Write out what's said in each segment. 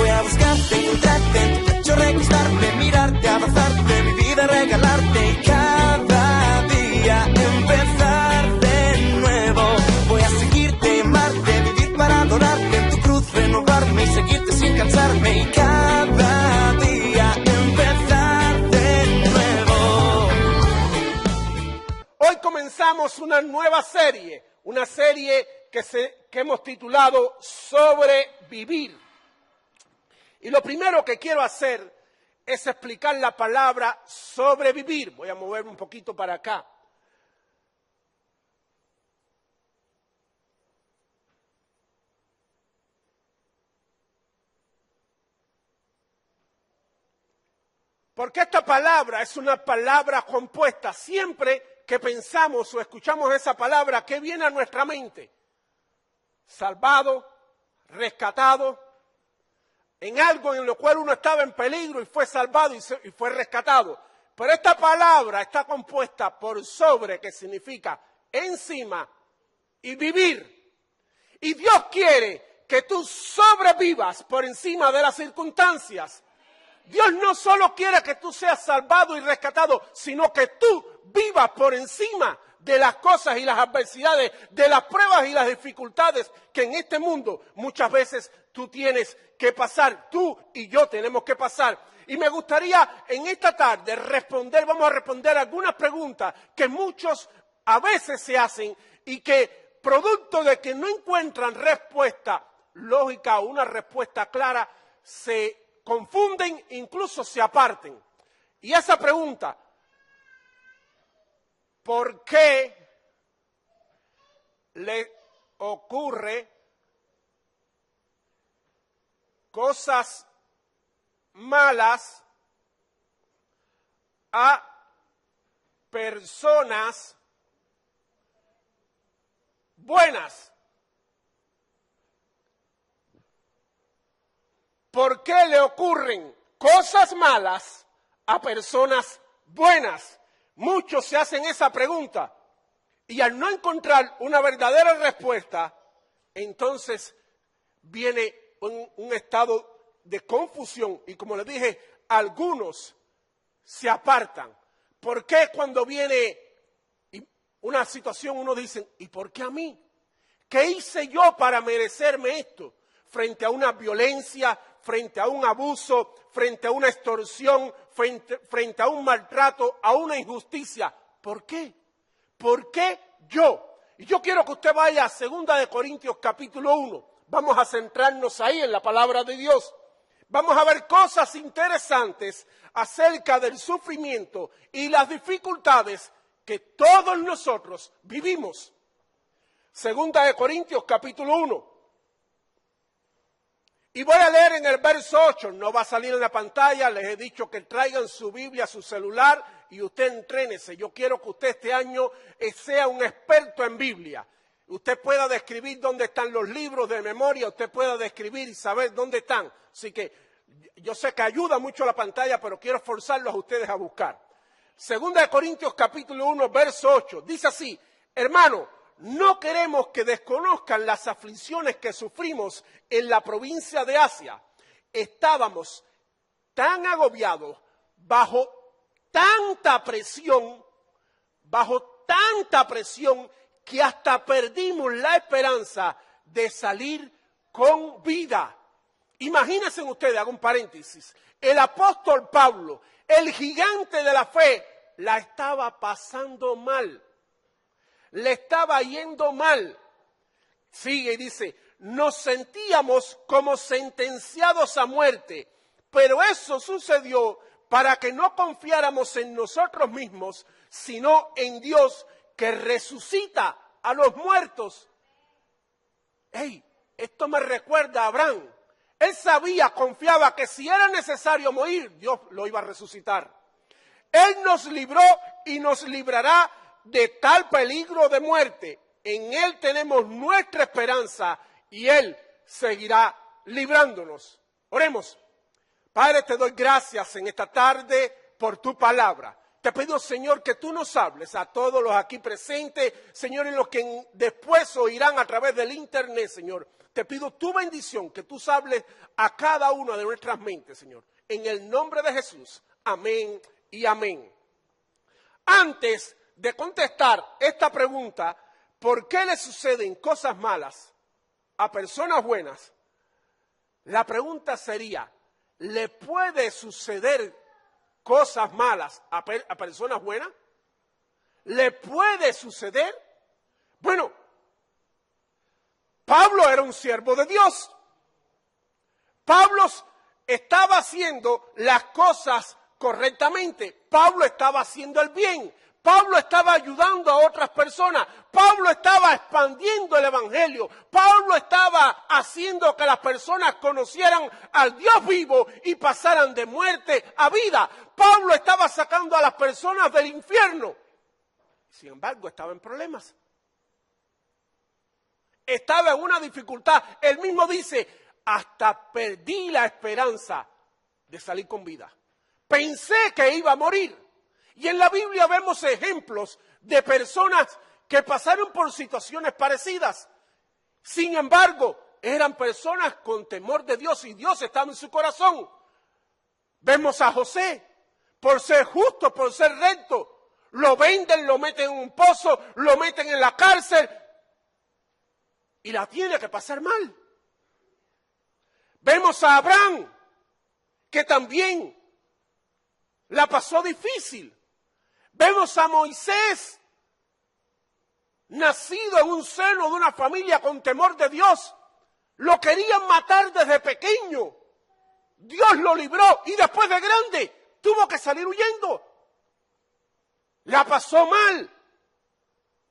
Voy a buscarte, encontrarte, en tu pecho reconquistarte, mirarte, abrazarte, mi vida regalarte y cada día empezar de nuevo. Voy a seguirte, amarte, vivir para adorarte, en tu cruz renovarme y seguirte sin cansarme y cada día empezar de nuevo. Hoy comenzamos una nueva serie que hemos titulado Sobrevivir. Y lo primero que quiero hacer es explicar la palabra sobrevivir. Voy a moverme un poquito para acá. Porque esta palabra es una palabra compuesta. Siempre que pensamos o escuchamos esa palabra, ¿qué viene a nuestra mente? Salvado, rescatado, en algo en lo cual uno estaba en peligro y fue salvado y fue rescatado. Pero esta palabra está compuesta por sobre, que significa encima, y vivir. Y Dios quiere que tú sobrevivas por encima de las circunstancias. Dios no solo quiere que tú seas salvado y rescatado, sino que tú vivas por encima de las cosas y las adversidades, de las pruebas y las dificultades que en este mundo muchas veces tú tienes que pasar, tú y yo tenemos que pasar. Y me gustaría en esta tarde vamos a responder algunas preguntas que muchos a veces se hacen y que producto de que no encuentran respuesta lógica o una respuesta clara, se confunden, incluso se aparten. Y esa pregunta, ¿por qué le ocurre cosas malas a personas buenas? ¿Por qué le ocurren cosas malas a personas buenas? Muchos se hacen esa pregunta y al no encontrar una verdadera respuesta, entonces viene un estado de confusión y, como les dije, algunos se apartan. ¿Por qué cuando viene una situación uno dice, ¿y por qué a mí? ¿Qué hice yo para merecerme esto? Frente a una violencia, frente a un abuso, frente a una extorsión, frente a un maltrato, a una injusticia. ¿Por qué? ¿Por qué yo? Y yo quiero que usted vaya a 2 Corintios capítulo 1. Vamos a centrarnos ahí en la palabra de Dios. Vamos a ver cosas interesantes acerca del sufrimiento y las dificultades que todos nosotros vivimos. 2 Corintios capítulo 1. Y voy a leer en el verso 8, no va a salir en la pantalla, les he dicho que traigan su Biblia, su celular y usted entrénese. Yo quiero que usted este año sea un experto en Biblia. Usted pueda describir dónde están los libros de memoria, usted pueda describir y saber dónde están. Así que yo sé que ayuda mucho la pantalla, pero quiero forzarlos a ustedes a buscar. 2 Corintios capítulo 1, verso 8, dice así: hermano, no queremos que desconozcan las aflicciones que sufrimos en la provincia de Asia. Estábamos tan agobiados, bajo tanta presión, que hasta perdimos la esperanza de salir con vida. Imagínense ustedes, hago un paréntesis, el apóstol Pablo, el gigante de la fe, la estaba pasando mal. Le estaba yendo mal. Sigue y dice, nos sentíamos como sentenciados a muerte, pero eso sucedió para que no confiáramos en nosotros mismos, sino en Dios que resucita a los muertos. Hey, esto me recuerda a Abraham. Él confiaba que si era necesario morir, Dios lo iba a resucitar. Él nos libró y nos librará de tal peligro de muerte. En Él tenemos nuestra esperanza y Él seguirá librándonos. Oremos. Padre, te doy gracias en esta tarde por tu palabra. Te pido, Señor, que tú nos hables a todos los aquí presentes, Señor, y los que después oirán a través del internet, Señor. Te pido tu bendición, que tú hables a cada una de nuestras mentes, Señor. En el nombre de Jesús. Amén y amén. Antes de contestar esta pregunta, ¿por qué le suceden cosas malas a personas buenas? La pregunta sería, ¿le puede suceder cosas malas a personas buenas? ¿Le puede suceder? Bueno, Pablo era un siervo de Dios. Pablo estaba haciendo las cosas correctamente. Pablo estaba haciendo el bien. Pablo estaba ayudando a otras personas. Pablo estaba expandiendo el evangelio. Pablo estaba haciendo que las personas conocieran al Dios vivo y pasaran de muerte a vida. Pablo estaba sacando a las personas del infierno. Sin embargo, estaba en problemas. Estaba en una dificultad. Él mismo dice, hasta perdí la esperanza de salir con vida. Pensé que iba a morir. Y en la Biblia vemos ejemplos de personas que pasaron por situaciones parecidas. Sin embargo, eran personas con temor de Dios y Dios estaba en su corazón. Vemos a José, por ser justo, por ser recto. Lo venden, lo meten en un pozo, lo meten en la cárcel y la tiene que pasar mal. Vemos a Abraham, que también la pasó difícil. Vemos a Moisés, nacido en un seno de una familia con temor de Dios. Lo querían matar desde pequeño. Dios lo libró y después de grande tuvo que salir huyendo. La pasó mal.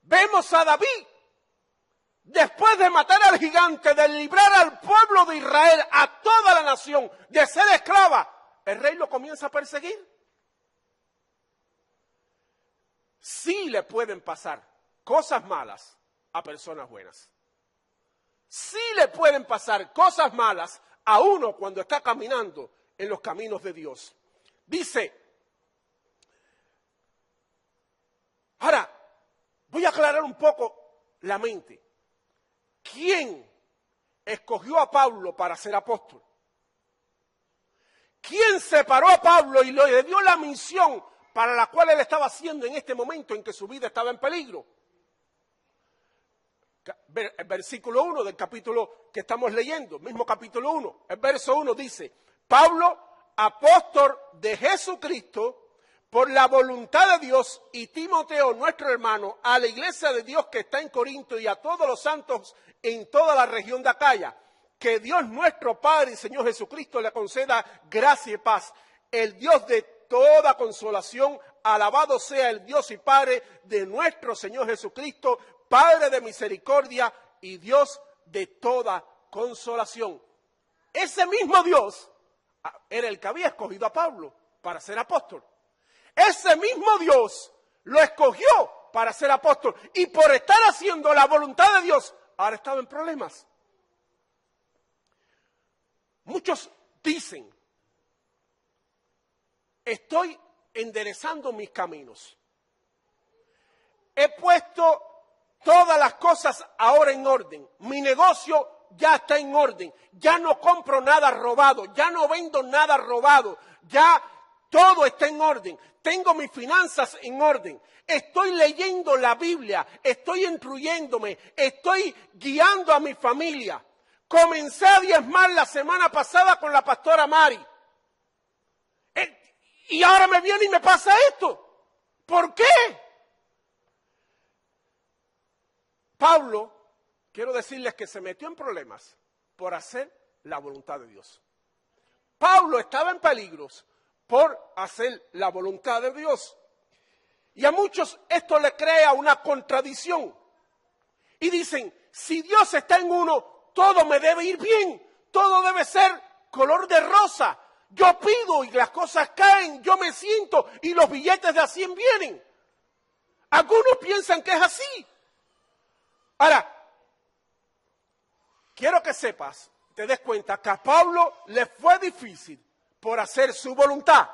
Vemos a David, después de matar al gigante, de librar al pueblo de Israel, a toda la nación, de ser esclava, el rey lo comienza a perseguir. Sí le pueden pasar cosas malas a personas buenas. Sí le pueden pasar cosas malas a uno cuando está caminando en los caminos de Dios. Dice, ahora, voy a aclarar un poco la mente. ¿Quién escogió a Pablo para ser apóstol? ¿Quién separó a Pablo y le dio la misión para la cual él estaba haciendo en este momento en que su vida estaba en peligro? El versículo 1 del capítulo que estamos leyendo, mismo capítulo 1, el verso 1 dice, Pablo, apóstol de Jesucristo, por la voluntad de Dios, y Timoteo, nuestro hermano, a la iglesia de Dios que está en Corinto y a todos los santos en toda la región de Acaya, que Dios nuestro Padre y Señor Jesucristo le conceda gracia y paz. El Dios de toda consolación, alabado sea el Dios y Padre de nuestro Señor Jesucristo, Padre de misericordia y Dios de toda consolación. Ese mismo Dios era el que había escogido a Pablo para ser apóstol. Ese mismo Dios lo escogió para ser apóstol y por estar haciendo la voluntad de Dios, ahora estaba en problemas. Muchos dicen, estoy enderezando mis caminos. He puesto todas las cosas ahora en orden. Mi negocio ya está en orden. Ya no compro nada robado. Ya no vendo nada robado. Ya todo está en orden. Tengo mis finanzas en orden. Estoy leyendo la Biblia. Estoy instruyéndome. Estoy guiando a mi familia. Comencé a diezmar la semana pasada con la pastora Mari. Y ahora me viene y me pasa esto. ¿Por qué? Pablo, quiero decirles que se metió en problemas por hacer la voluntad de Dios. Pablo estaba en peligros por hacer la voluntad de Dios. Y a muchos esto le crea una contradicción. Y dicen, si Dios está en uno, todo me debe ir bien. Todo debe ser color de rosa. Yo pido y las cosas caen, yo me siento y los billetes de a 100 vienen. Algunos piensan que es así. Ahora, quiero que sepas, te des cuenta que a Pablo le fue difícil por hacer su voluntad.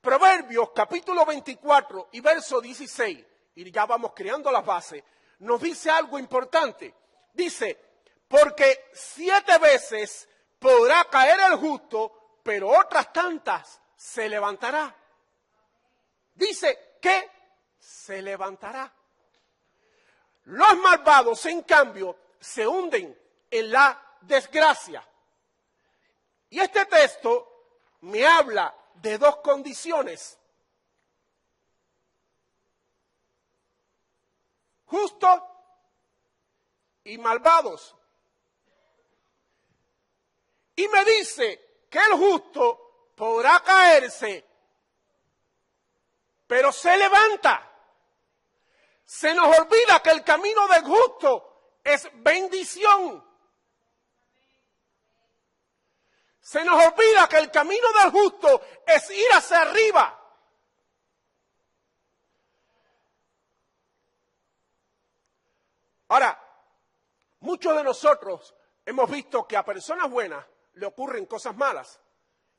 Proverbios capítulo 24 y verso 16, y ya vamos creando las bases, nos dice algo importante. Dice, Porque 7 veces podrá caer el justo, pero otras tantas se levantará. Dice que se levantará. Los malvados, en cambio, se hunden en la desgracia. Y este texto me habla de 2 condiciones. Justos y malvados. Y me dice que el justo podrá caerse, pero se levanta. Se nos olvida que el camino del justo es bendición. Se nos olvida que el camino del justo es ir hacia arriba. Ahora, muchos de nosotros hemos visto que a personas buenas le ocurren cosas malas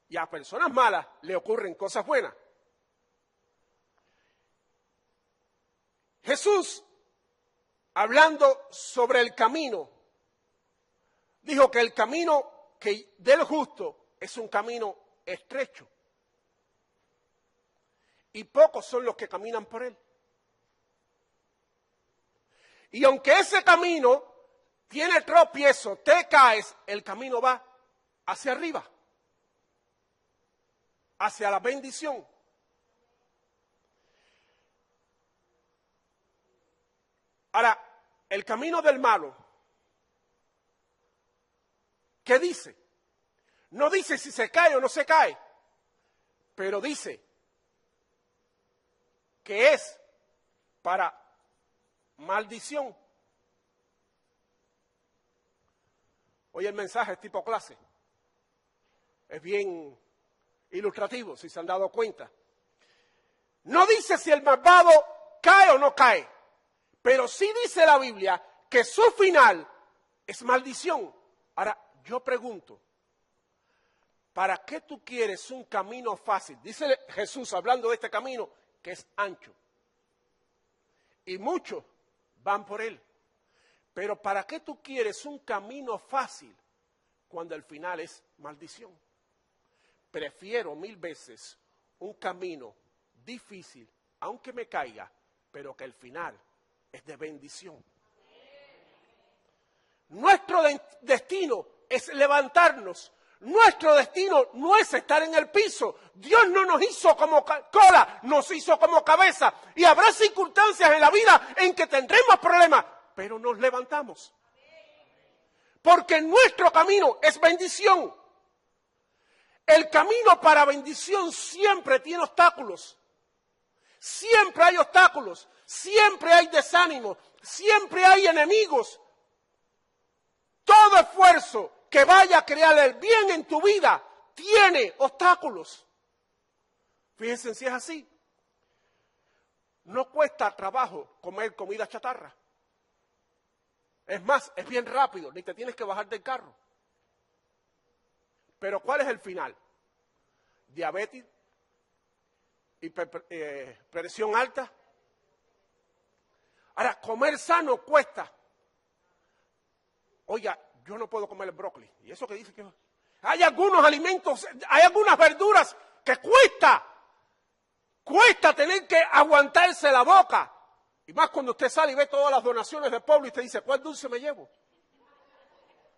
y a personas malas le ocurren cosas buenas. Jesús, hablando sobre el camino, dijo que el camino del justo es un camino estrecho y pocos son los que caminan por él. Y aunque ese camino tiene tropiezo, te caes, el camino va hacia arriba, hacia la bendición. Ahora, el camino del malo, ¿qué dice? No dice si se cae o no se cae, pero dice que es para maldición. Hoy el mensaje es tipo clase. Es bien ilustrativo, si se han dado cuenta. No dice si el malvado cae o no cae, pero sí dice la Biblia que su final es maldición. Ahora, yo pregunto, ¿para qué tú quieres un camino fácil? Dice Jesús, hablando de este camino, que es ancho. Y muchos van por él. Pero ¿para qué tú quieres un camino fácil cuando el final es maldición? Prefiero 1000 veces un camino difícil, aunque me caiga, pero que el final es de bendición. Nuestro destino es levantarnos. Nuestro destino no es estar en el piso. Dios no nos hizo como cola, nos hizo como cabeza. Y habrá circunstancias en la vida en que tendremos problemas, pero nos levantamos. Porque nuestro camino es bendición. El camino para bendición siempre tiene obstáculos. Siempre hay obstáculos, siempre hay desánimo, siempre hay enemigos. Todo esfuerzo que vaya a crear el bien en tu vida tiene obstáculos. Fíjense si es así. No cuesta trabajo comer comida chatarra. Es más, es bien rápido, ni te tienes que bajar del carro. Pero ¿cuál es el final? Diabetes, presión alta. Ahora, comer sano cuesta. Oiga, yo no puedo comer el brócoli. ¿Y eso que dice que hay algunos alimentos, hay algunas verduras que cuesta tener que aguantarse la boca? Y más cuando usted sale y ve todas las donaciones del pueblo y usted dice, ¿cuál dulce me llevo?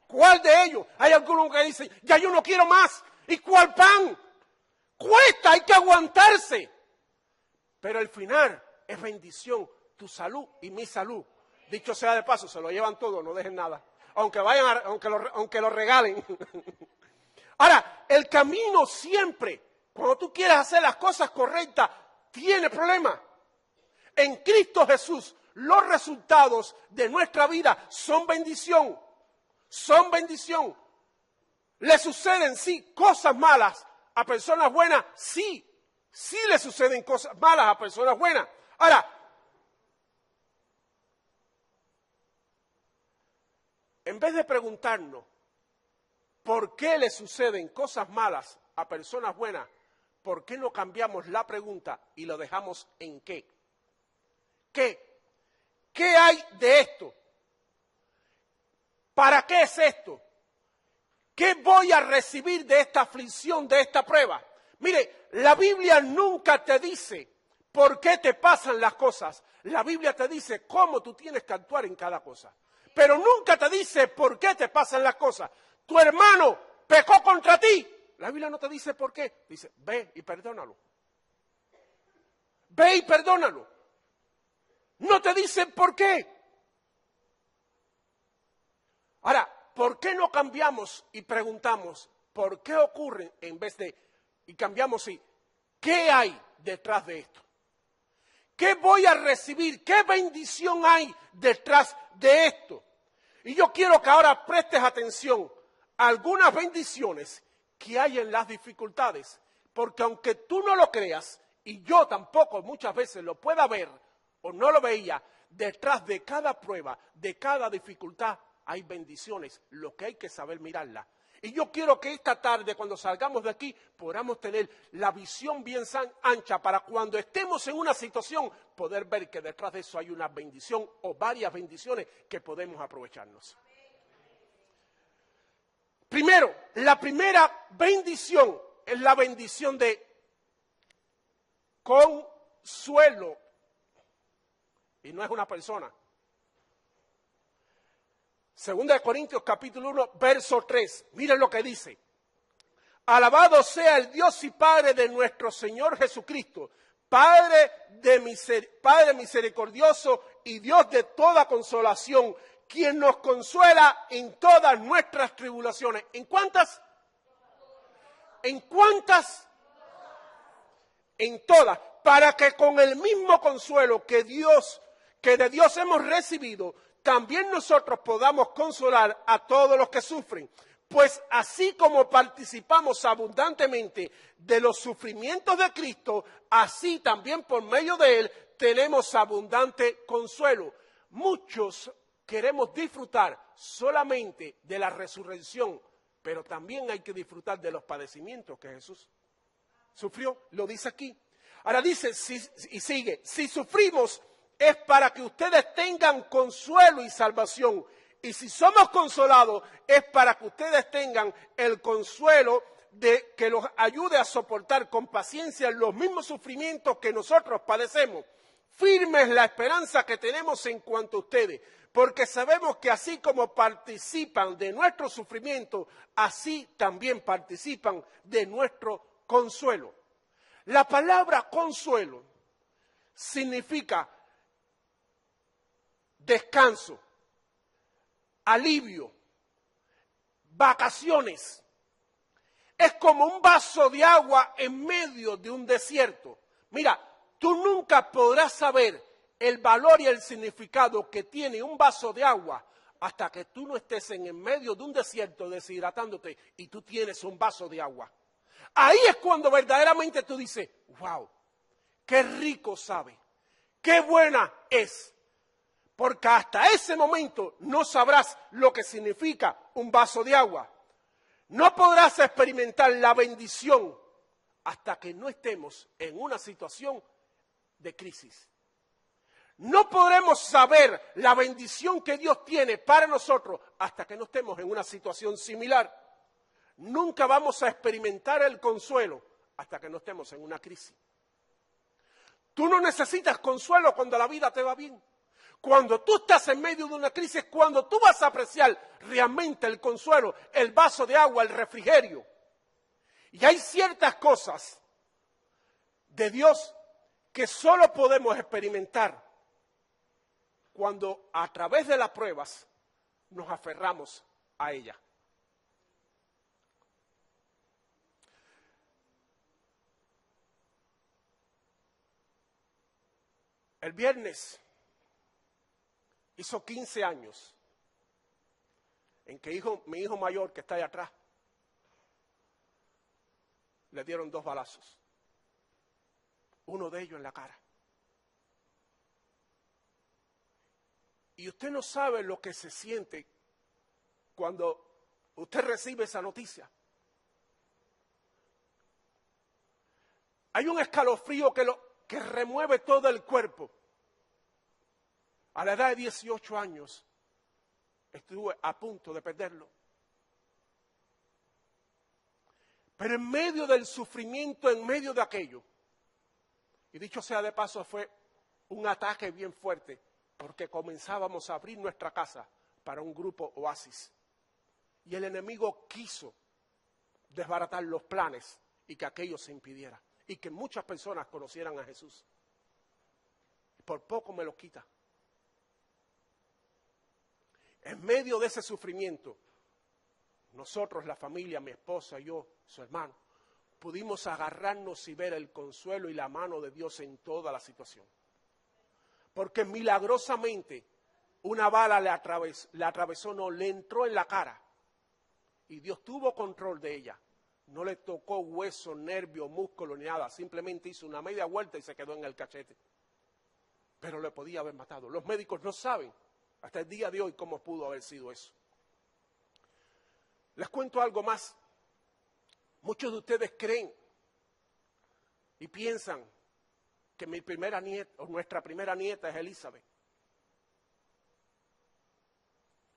¿Cuál de ellos? Hay algunos que dicen, ya yo no quiero más. ¿Y cuál pan? Cuesta, hay que aguantarse. Pero el final es bendición, tu salud y mi salud. Dicho sea de paso, se lo llevan todo, no dejen nada. Aunque lo regalen. Ahora, el camino siempre, cuando tú quieres hacer las cosas correctas, tiene problemas. En Cristo Jesús, los resultados de nuestra vida son bendición. Son bendición. Le suceden, sí, cosas malas a personas buenas, sí le suceden cosas malas a personas buenas. Ahora, en vez de preguntarnos por qué le suceden cosas malas a personas buenas, ¿por qué no cambiamos la pregunta y lo dejamos en qué? ¿Qué? ¿Qué hay de esto? ¿Para qué es esto? ¿Qué voy a recibir de esta aflicción, de esta prueba? Mire, la Biblia nunca te dice por qué te pasan las cosas. La Biblia te dice cómo tú tienes que actuar en cada cosa. Pero nunca te dice por qué te pasan las cosas. Tu hermano pecó contra ti. La Biblia no te dice por qué. Dice, ve y perdónalo. Ve y perdónalo. No te dice por qué. Ahora, ¿por qué no cambiamos y preguntamos por qué ocurre en vez de, y cambiamos y, ¿qué hay detrás de esto? ¿Qué voy a recibir? ¿Qué bendición hay detrás de esto? Y yo quiero que ahora prestes atención a algunas bendiciones que hay en las dificultades, porque aunque tú no lo creas, y yo tampoco muchas veces lo pueda ver, o no lo veía, detrás de cada prueba, de cada dificultad, hay bendiciones, lo que hay que saber mirarla. Y yo quiero que esta tarde, cuando salgamos de aquí, podamos tener la visión bien ancha para cuando estemos en una situación, poder ver que detrás de eso hay una bendición o varias bendiciones que podemos aprovecharnos. Primero, la primera bendición es la bendición de consuelo. Y no es una persona. Segunda de Corintios capítulo 1, verso 3. Miren lo que dice. Alabado sea el Dios y Padre de nuestro Señor Jesucristo, Padre misericordioso y Dios de toda consolación, quien nos consuela en todas nuestras tribulaciones. ¿En cuántas? ¿En cuántas? En todas. Para que con el mismo consuelo que de Dios hemos recibido, también nosotros podamos consolar a todos los que sufren. Pues así como participamos abundantemente de los sufrimientos de Cristo, así también por medio de Él tenemos abundante consuelo. Muchos queremos disfrutar solamente de la resurrección, pero también hay que disfrutar de los padecimientos que Jesús sufrió. Lo dice aquí. Ahora dice, y sigue, si sufrimos es para que ustedes tengan consuelo y salvación. Y si somos consolados, es para que ustedes tengan el consuelo de que los ayude a soportar con paciencia los mismos sufrimientos que nosotros padecemos. Firme es la esperanza que tenemos en cuanto a ustedes, porque sabemos que así como participan de nuestro sufrimiento, así también participan de nuestro consuelo. La palabra consuelo significa descanso, alivio, vacaciones. Es como un vaso de agua en medio de un desierto. Mira, tú nunca podrás saber el valor y el significado que tiene un vaso de agua hasta que tú no estés en el medio de un desierto deshidratándote y tú tienes un vaso de agua. Ahí es cuando verdaderamente tú dices, wow, qué rico sabe, qué buena es. Porque hasta ese momento no sabrás lo que significa un vaso de agua. No podrás experimentar la bendición hasta que no estemos en una situación de crisis. No podremos saber la bendición que Dios tiene para nosotros hasta que no estemos en una situación similar. Nunca vamos a experimentar el consuelo hasta que no estemos en una crisis. Tú no necesitas consuelo cuando la vida te va bien. Cuando tú estás en medio de una crisis, cuando tú vas a apreciar realmente el consuelo, el vaso de agua, el refrigerio. Y hay ciertas cosas de Dios que solo podemos experimentar cuando a través de las pruebas nos aferramos a ella. El viernes hizo 15 años en que mi hijo mayor, que está ahí atrás, le dieron 2 balazos. Uno de ellos en la cara. Y usted no sabe lo que se siente cuando usted recibe esa noticia. Hay un escalofrío que remueve todo el cuerpo. A la edad de 18 años, estuve a punto de perderlo. Pero en medio del sufrimiento, en medio de aquello, y dicho sea de paso, fue un ataque bien fuerte, porque comenzábamos a abrir nuestra casa para un grupo oasis. Y el enemigo quiso desbaratar los planes y que aquello se impidiera. Y que muchas personas conocieran a Jesús. Por poco me lo quita. En medio de ese sufrimiento, nosotros, la familia, mi esposa, yo, su hermano, pudimos agarrarnos y ver el consuelo y la mano de Dios en toda la situación. Porque milagrosamente una bala le atravesó, no, le entró en la cara. Y Dios tuvo control de ella. No le tocó hueso, nervio, músculo ni nada. Simplemente hizo una media vuelta y se quedó en el cachete. Pero le podía haber matado. Los médicos no saben hasta el día de hoy cómo pudo haber sido eso. Les cuento algo más. Muchos de ustedes creen y piensan que mi primera nieta o nuestra primera nieta es Elizabeth.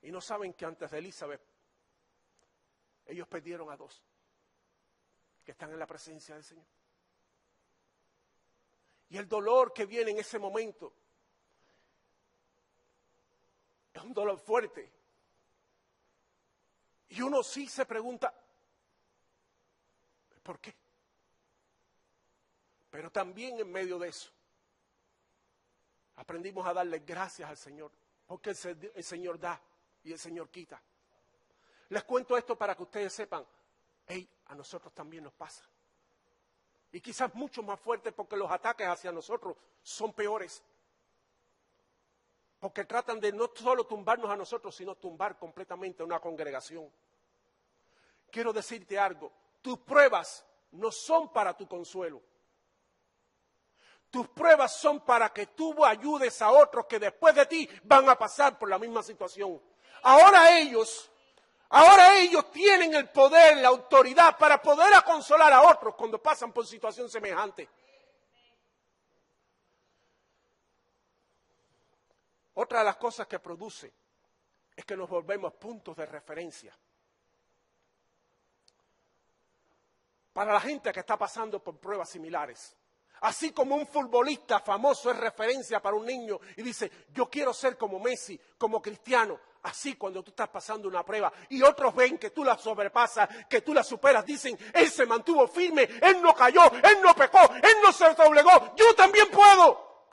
Y no saben que antes de Elizabeth ellos perdieron a 2 que están en la presencia del Señor. Y el dolor que viene en ese momento es un dolor fuerte. Y uno sí se pregunta, ¿por qué? Pero también en medio de eso, aprendimos a darle gracias al Señor, porque el Señor da y el Señor quita. Les cuento esto para que ustedes sepan, hey, a nosotros también nos pasa. Y quizás mucho más fuerte porque los ataques hacia nosotros son peores. Porque tratan de no solo tumbarnos a nosotros, sino tumbar completamente a una congregación. Quiero decirte algo, tus pruebas no son para tu consuelo. Tus pruebas son para que tú ayudes a otros que después de ti van a pasar por la misma situación. Ahora ellos tienen el poder, la autoridad para poder consolar a otros cuando pasan por situación semejante. Otra de las cosas que produce es que nos volvemos puntos de referencia para la gente que está pasando por pruebas similares. Así como un futbolista famoso es referencia para un niño y dice, yo quiero ser como Messi, como Cristiano. Así cuando tú estás pasando una prueba y otros ven que tú la sobrepasas, que tú la superas, dicen, él se mantuvo firme, él no cayó, él no pecó, él no se doblegó, yo también puedo.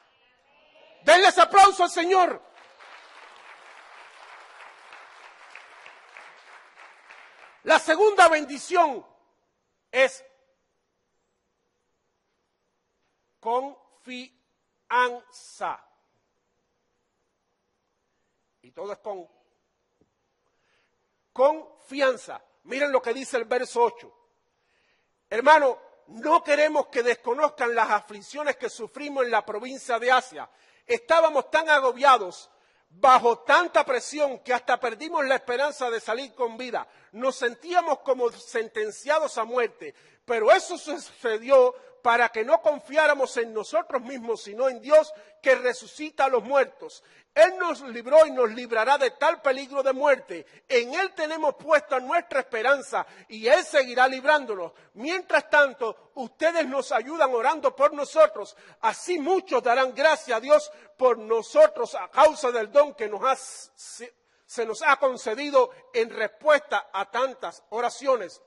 Denles aplauso al Señor. La segunda bendición es confianza. Y todo es con confianza. Miren lo que dice el verso 8. Hermano, no queremos que desconozcan las aflicciones que sufrimos en la provincia de Asia. Estábamos tan agobiados, bajo tanta presión, que hasta perdimos la esperanza de salir con vida. Nos sentíamos como sentenciados a muerte, pero eso sucedió para que no confiáramos en nosotros mismos, sino en Dios que resucita a los muertos. Él nos libró y nos librará de tal peligro de muerte. En Él tenemos puesta nuestra esperanza y Él seguirá librándonos. Mientras tanto, ustedes nos ayudan orando por nosotros. Así muchos darán gracias a Dios por nosotros a causa del don que se nos ha concedido en respuesta a tantas oraciones.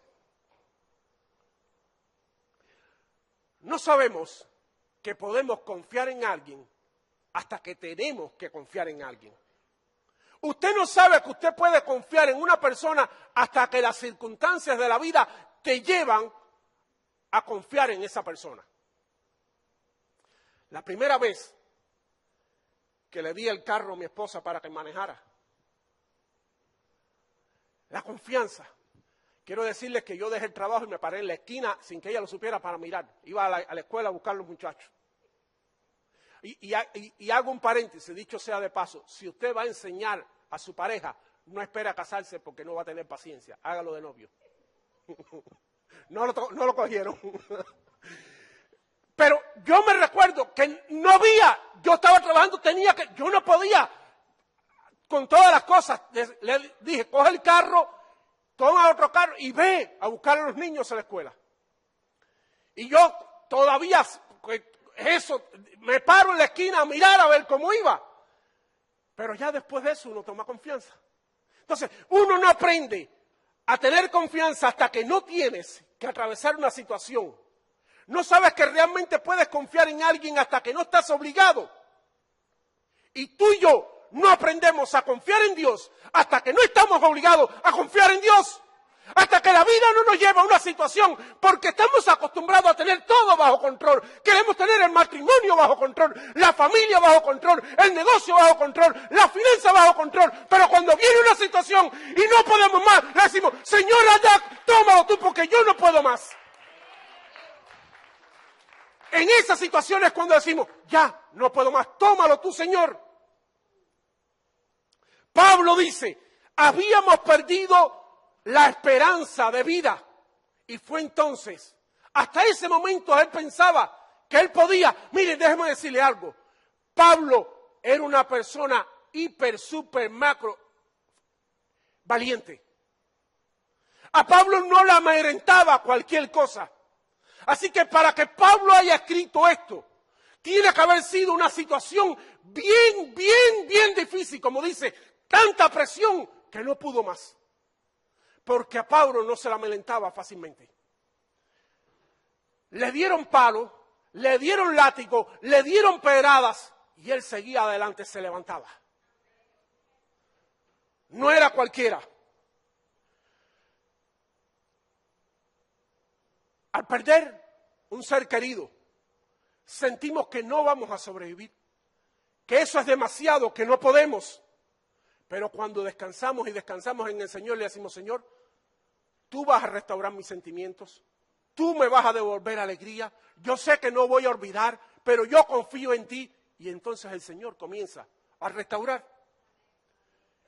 No sabemos que podemos confiar en alguien hasta que tenemos que confiar en alguien. Usted no sabe que usted puede confiar en una persona hasta que las circunstancias de la vida te llevan a confiar en esa persona. La primera vez que le di el carro a mi esposa para que manejara, la confianza. Quiero decirles que yo dejé el trabajo y me paré en la esquina sin que ella lo supiera para mirar. Iba a la escuela a buscar a los muchachos. Y hago un paréntesis, dicho sea de paso, si usted va a enseñar a su pareja, no espere a casarse porque no va a tener paciencia. Hágalo de novio. No lo cogieron. Pero yo me recuerdo que no había, yo estaba trabajando, yo no podía con todas las cosas, le dije, coge el carro, toma otro carro y ve a buscar a los niños a la escuela. Y yo todavía, me paro en la esquina a mirar a ver cómo iba. Pero ya después de eso uno toma confianza. Entonces, uno no aprende a tener confianza hasta que no tienes que atravesar una situación. No sabes que realmente puedes confiar en alguien hasta que no estás obligado. Y tú y yo no aprendemos a confiar en Dios hasta que no estamos obligados a confiar en Dios. Hasta que la vida no nos lleva a una situación, porque estamos acostumbrados a tener todo bajo control. Queremos tener el matrimonio bajo control, la familia bajo control, el negocio bajo control, la finanza bajo control. Pero cuando viene una situación y no podemos más, le decimos, Señor, allá, tómalo tú porque yo no puedo más. En esas situaciones cuando decimos, ya, no puedo más, tómalo tú, Señor. Pablo dice, habíamos perdido la esperanza de vida. Y fue entonces, hasta ese momento él pensaba que él podía. Miren, déjenme decirle algo. Pablo era una persona hiper, super, macro, valiente. A Pablo no le amedrentaba cualquier cosa. Así que para que Pablo haya escrito esto, tiene que haber sido una situación bien difícil. Como dice, tanta presión que no pudo más. Porque a Pablo no se la amedrentaba fácilmente. Le dieron palo, le dieron látigo, le dieron pedradas y él seguía adelante, se levantaba. No era cualquiera. Al perder un ser querido, sentimos que no vamos a sobrevivir, que eso es demasiado, que no podemos. Pero cuando descansamos en el Señor, le decimos, Señor, tú vas a restaurar mis sentimientos, tú me vas a devolver alegría, yo sé que no voy a olvidar, pero yo confío en ti. Y entonces el Señor comienza a restaurar.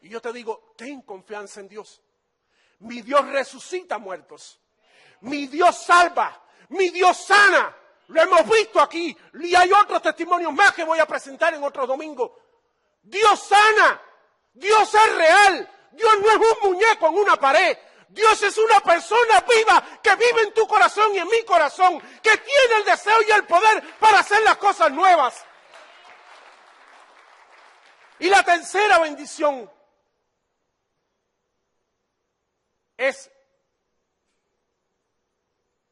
Y yo te digo, ten confianza en Dios. Mi Dios resucita muertos, mi Dios salva, mi Dios sana. Lo hemos visto aquí y hay otros testimonios más que voy a presentar en otro domingo. Dios sana. Dios es real. Dios no es un muñeco en una pared. Dios es una persona viva que vive en tu corazón y en mi corazón, que tiene el deseo y el poder para hacer las cosas nuevas. Y la tercera bendición es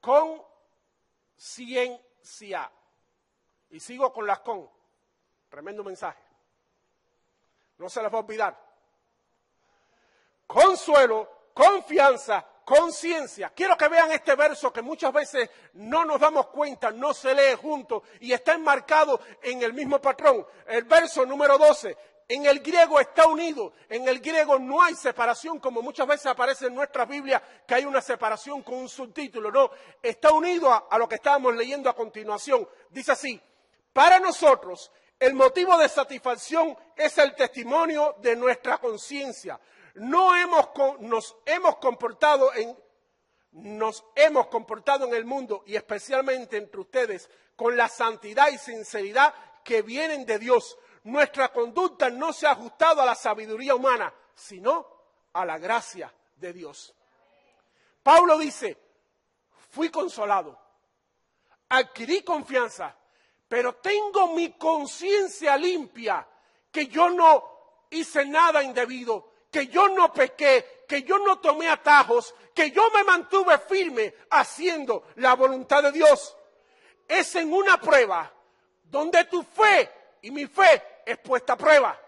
conciencia. Y sigo con las con. Tremendo mensaje. No se les va a olvidar. Consuelo, confianza, conciencia. Quiero que vean este verso que muchas veces no nos damos cuenta, no se lee junto y está enmarcado en el mismo patrón. El verso número 12, en el griego está unido. En el griego no hay separación como muchas veces aparece en nuestra Biblia, que hay una separación con un subtítulo. No, está unido a lo que estábamos leyendo a continuación. Dice así, para nosotros el motivo de satisfacción es el testimonio de nuestra conciencia. Nos hemos comportado en el mundo y especialmente entre ustedes con la santidad y sinceridad que vienen de Dios. Nuestra conducta no se ha ajustado a la sabiduría humana, sino a la gracia de Dios. Pablo dice, fui consolado, adquirí confianza, pero tengo mi conciencia limpia, que yo no hice nada indebido, que yo no pequé, que yo no tomé atajos, que yo me mantuve firme haciendo la voluntad de Dios. Es en una prueba donde tu fe y mi fe es puesta a prueba.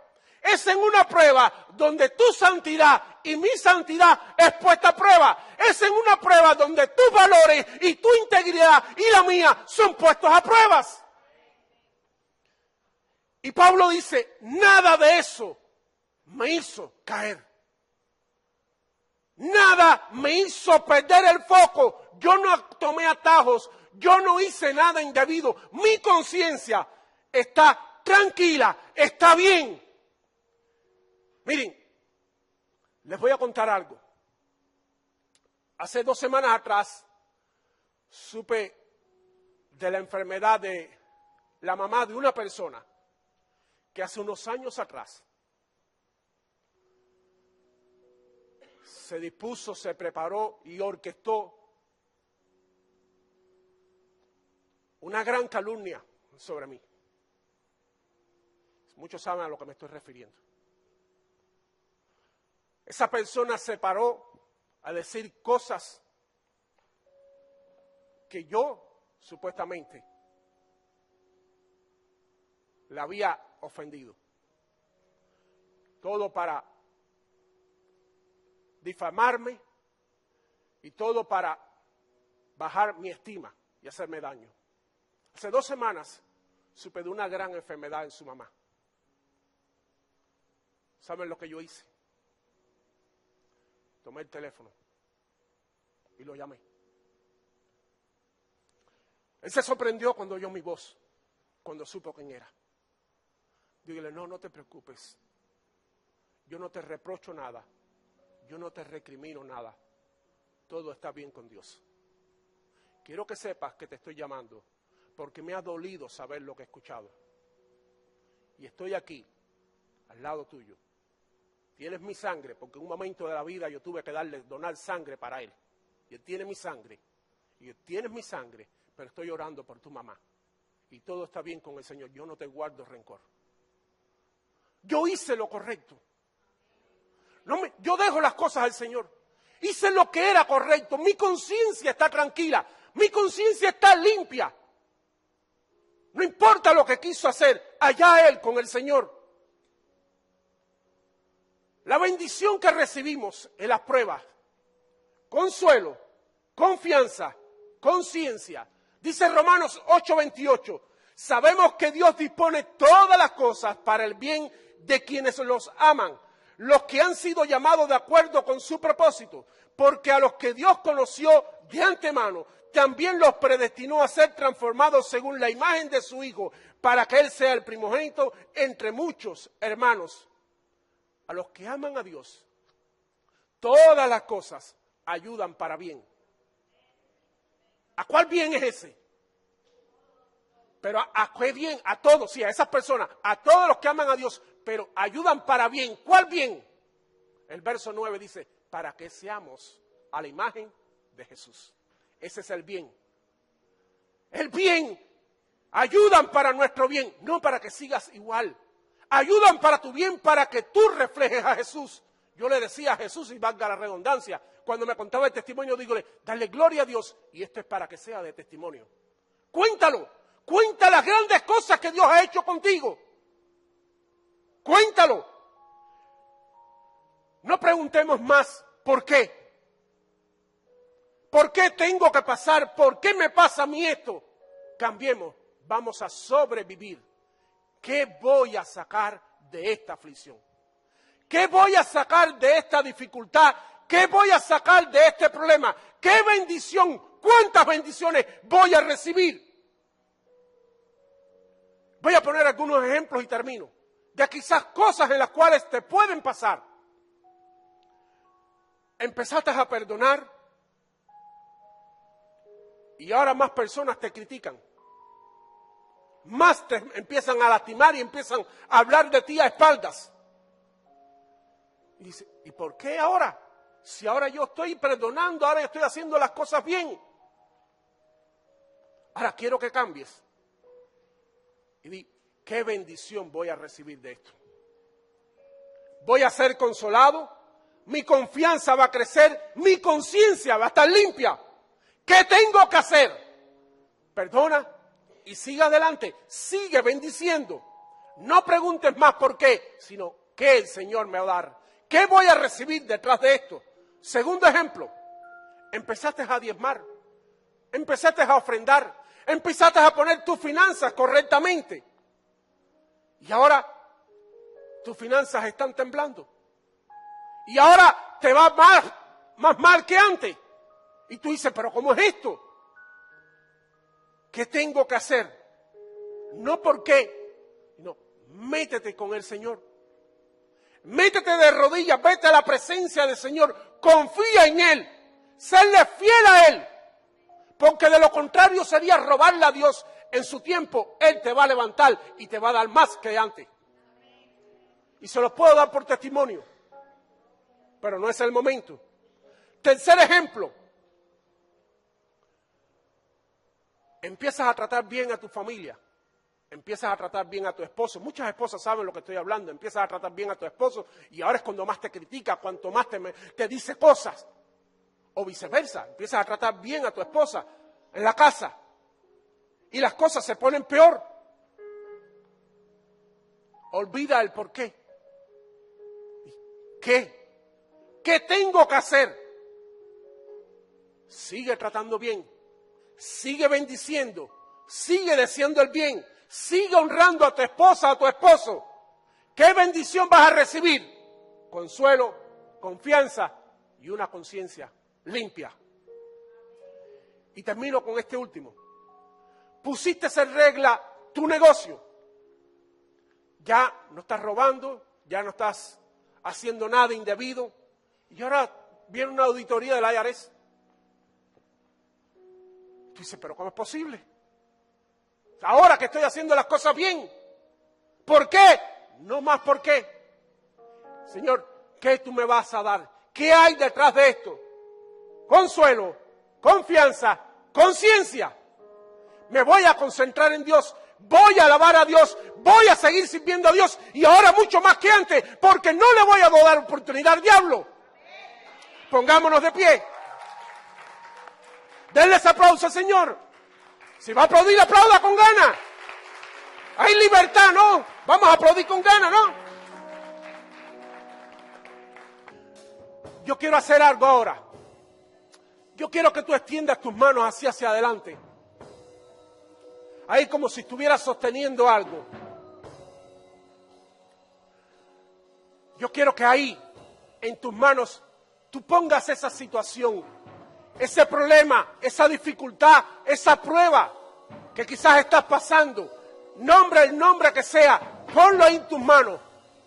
Es en una prueba donde tu santidad y mi santidad es puesta a prueba. Es en una prueba donde tus valores y tu integridad y la mía son puestos a pruebas. Y Pablo dice, nada de eso me hizo caer. Nada me hizo perder el foco. Yo no tomé atajos. Yo no hice nada indebido. Mi conciencia está tranquila, está bien. Miren, les voy a contar algo. Hace 2 semanas atrás supe de la enfermedad de la mamá de una persona que hace unos años atrás se dispuso, se preparó y orquestó una gran calumnia sobre mí. Muchos saben a lo que me estoy refiriendo. Esa persona se paró a decir cosas que yo, supuestamente, le había ofendido. Todo para difamarme y todo para bajar mi estima y hacerme daño. Hace 2 semanas supe de una gran enfermedad en su mamá. ¿Saben lo que yo hice? Tomé el teléfono y lo llamé. Él se sorprendió cuando oyó mi voz, cuando supo quién era. Dígale, no te preocupes. Yo no te reprocho nada. Yo no te recrimino nada. Todo está bien con Dios. Quiero que sepas que te estoy llamando porque me ha dolido saber lo que he escuchado. Y estoy aquí, al lado tuyo. Tienes mi sangre, porque en un momento de la vida yo tuve que donar sangre para él. Y él tiene mi sangre. Y él tiene mi sangre, pero estoy orando por tu mamá. Y todo está bien con el Señor. Yo no te guardo rencor. Yo hice lo correcto. Yo dejo las cosas al Señor. Hice lo que era correcto. Mi conciencia está tranquila. Mi conciencia está limpia. No importa lo que quiso hacer. Allá Él con el Señor. La bendición que recibimos en las pruebas. Consuelo, confianza, conciencia. Dice Romanos 8:28. Sabemos que Dios dispone todas las cosas para el bien de quienes los aman, los que han sido llamados de acuerdo con su propósito, porque a los que Dios conoció de antemano, también los predestinó a ser transformados según la imagen de su Hijo, para que Él sea el primogénito entre muchos hermanos. A los que aman a Dios, todas las cosas ayudan para bien. ¿A cuál bien es ese? Pero ¿a qué bien? A todos, sí, a esas personas, a todos los que aman a Dios, pero ayudan para bien. ¿Cuál bien? El verso 9 dice, para que seamos a la imagen de Jesús. Ese es el bien. El bien. Ayudan para nuestro bien, no para que sigas igual. Ayudan para tu bien, para que tú reflejes a Jesús. Yo le decía a Jesús, y valga la redundancia, cuando me contaba el testimonio, dígole, dale gloria a Dios, y esto es para que sea de testimonio. Cuéntalo, cuenta las grandes cosas que Dios ha hecho contigo. Cuéntalo. No preguntemos más, ¿por qué? ¿Por qué tengo que pasar? ¿Por qué me pasa a mí esto? Cambiemos, vamos a sobrevivir. ¿Qué voy a sacar de esta aflicción? ¿Qué voy a sacar de esta dificultad? ¿Qué voy a sacar de este problema? ¿Qué bendición? ¿Cuántas bendiciones voy a recibir? Voy a poner algunos ejemplos y termino. De quizás cosas en las cuales te pueden pasar. Empezaste a perdonar y ahora más personas te critican. Más te empiezan a lastimar y empiezan a hablar de ti a espaldas. Y dice, ¿y por qué ahora? Si ahora yo estoy perdonando, ahora yo estoy haciendo las cosas bien. Ahora quiero que cambies. Y di, ¿qué bendición voy a recibir de esto? Voy a ser consolado, mi confianza va a crecer, mi conciencia va a estar limpia. ¿Qué tengo que hacer? Perdona. Y sigue adelante, sigue bendiciendo. No preguntes más por qué, sino qué el Señor me va a dar. ¿Qué voy a recibir detrás de esto? Segundo ejemplo, empezaste a diezmar, empezaste a ofrendar, empezaste a poner tus finanzas correctamente. Y ahora tus finanzas están temblando. Y ahora te va más mal que antes. Y tú dices, ¿pero cómo es esto? ¿Qué tengo que hacer? No por qué, no, métete con el Señor. Métete de rodillas, vete a la presencia del Señor, confía en Él, serle fiel a Él, porque de lo contrario sería robarle a Dios en su tiempo. Él te va a levantar y te va a dar más que antes. Y se los puedo dar por testimonio, pero no es el momento. Tercer ejemplo. Empiezas a tratar bien a tu familia. Empiezas a tratar bien a tu esposo. Muchas esposas saben lo que estoy hablando. Empiezas a tratar bien a tu esposo y ahora es cuando más te critica, cuanto más te dice cosas. O viceversa. Empiezas a tratar bien a tu esposa en la casa y las cosas se ponen peor. Olvida el por qué. ¿Qué tengo que hacer? Sigue tratando bien. Sigue bendiciendo. Sigue deseando el bien. Sigue honrando a tu esposa, a tu esposo. ¿Qué bendición vas a recibir? Consuelo, confianza y una conciencia limpia. Y termino con este último. Pusiste en regla tu negocio. Ya no estás robando, ya no estás haciendo nada indebido. Y ahora viene una auditoría del IRS. Tú dices, ¿pero cómo es posible? Ahora que estoy haciendo las cosas bien. ¿Por qué? No más por qué. Señor, ¿qué tú me vas a dar? ¿Qué hay detrás de esto? Consuelo, confianza, conciencia. Me voy a concentrar en Dios. Voy a alabar a Dios. Voy a seguir sirviendo a Dios. Y ahora mucho más que antes. Porque no le voy a dar oportunidad al diablo. Pongámonos de pie. Denle ese aplauso al Señor. Si va a aplaudir, aplauda con ganas. Hay libertad, ¿no? Vamos a aplaudir con ganas, ¿no? Yo quiero hacer algo ahora. Yo quiero que tú extiendas tus manos hacia adelante. Ahí como si estuvieras sosteniendo algo. Yo quiero que ahí, en tus manos, tú pongas esa situación, ese problema, esa dificultad, esa prueba que quizás estás pasando. Nombre el nombre que sea, ponlo ahí en tus manos,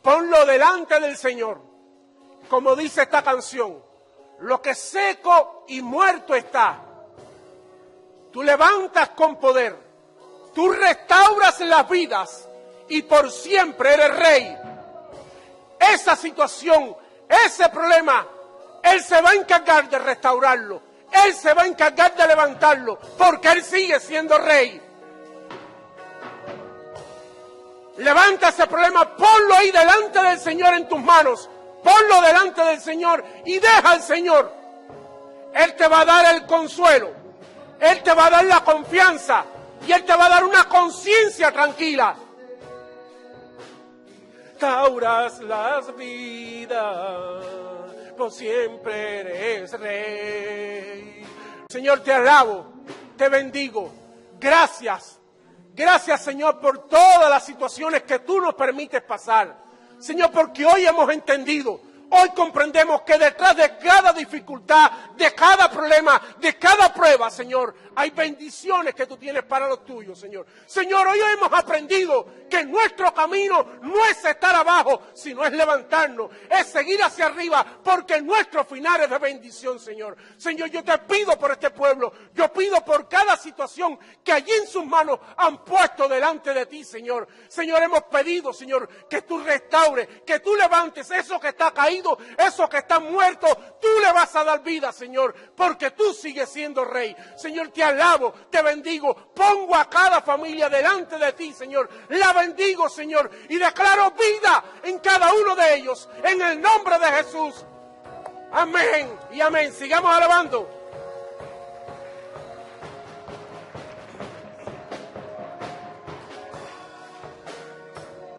ponlo delante del Señor. Como dice esta canción, lo que seco y muerto está, tú levantas con poder, tú restauras las vidas y por siempre eres rey. Esa situación, ese problema, Él se va a encargar de restaurarlo. Él se va a encargar de levantarlo, porque Él sigue siendo rey. Levanta ese problema, ponlo ahí delante del Señor en tus manos. Ponlo delante del Señor y deja al Señor. Él te va a dar el consuelo. Él te va a dar la confianza. Y Él te va a dar una conciencia tranquila. Restauras las vidas, por siempre eres rey. Señor, te alabo, te bendigo. Gracias. Gracias, Señor, por todas las situaciones que tú nos permites pasar. Señor, porque hoy hemos entendido, hoy comprendemos que detrás de cada dificultad, de cada problema, de cada prueba, Señor, hay bendiciones que tú tienes para los tuyos, Señor. Señor, hoy hemos aprendido que nuestro camino no es estar abajo, sino es levantarnos, es seguir hacia arriba, porque nuestro final es de bendición, Señor. Señor, yo te pido por este pueblo, yo pido por cada situación que allí en sus manos han puesto delante de ti, Señor. Señor, hemos pedido, Señor, que tú restaures, que tú levantes eso que está caído, eso que está muerto, tú le vas a dar vida, Señor, porque tú sigues siendo rey. Señor, te alabo, te bendigo, pongo a cada familia delante de ti, Señor, la bendigo, Señor, y declaro vida en cada uno de ellos, en el nombre de Jesús. Amén y amén. Sigamos alabando.